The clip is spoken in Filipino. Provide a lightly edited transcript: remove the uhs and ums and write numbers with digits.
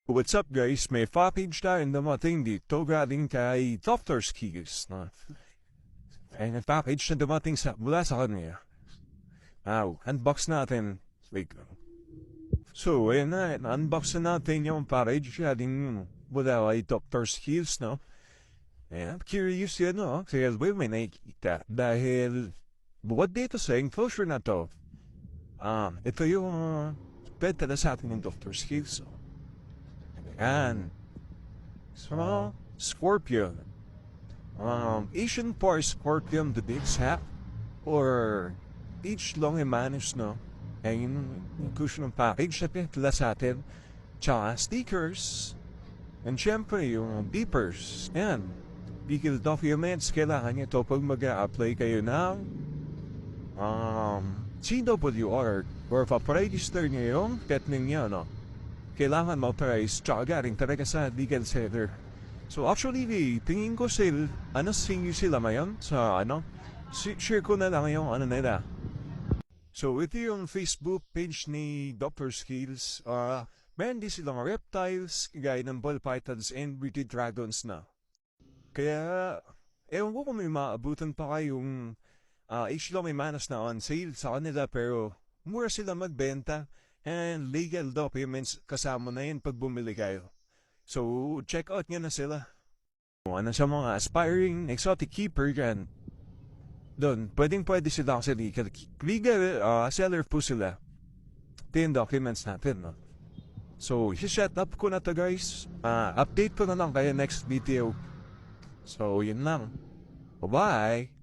What's up guys? May package tayong dumating dito galing kay Dr. Skills. No? Ay, package na dumating mula sa kanya. Unbox natin. Wait lang. So, ayun na. Unbox na natin yung package galing mula kay Dr. Skills, no? And I'm curious yun, no? Kasi may nakikita. Dahil, bukod dito sa enclosure na to, ito yung benta na sa atin ng Dr. Skills, no? Yan. So, Scorpion. Asian Par Scorpion the big hat. Or each long manage, no? Ayun yung cushion ng package na pinatila sa atin. Tsaka stickers. And syempre yung beepers. Yan. Legal documents. Kailangan nyo ito pag mag-a-apply kayo ng CWR or pa-register nyo yung pet ninyo, no? Kailangan ma-authorize tsaka galing talaga sa legal center. So actually, tingin ko sila, sila ngayon sa share ko na lang yung nila. So ito yung Facebook page ni Dr. Skills. Meron din silang reptiles, gaya ng ball pythons and bearded dragons na. Kaya, ewan ko kung may maabutan pa kayong actually may manas na on sale sa kanila pero mura sila magbenta. And legal documents kasama na yun pag bumili kayo. So, check out nyo na sila. Kung ano sa mga aspiring exotic keeper dyan, doon, pwede sila kasi legal seller po sila. Ito yung documents natin, no? So, set up ko na to guys. Update ko na lang kayo next video. So, yun lang. Bye-bye!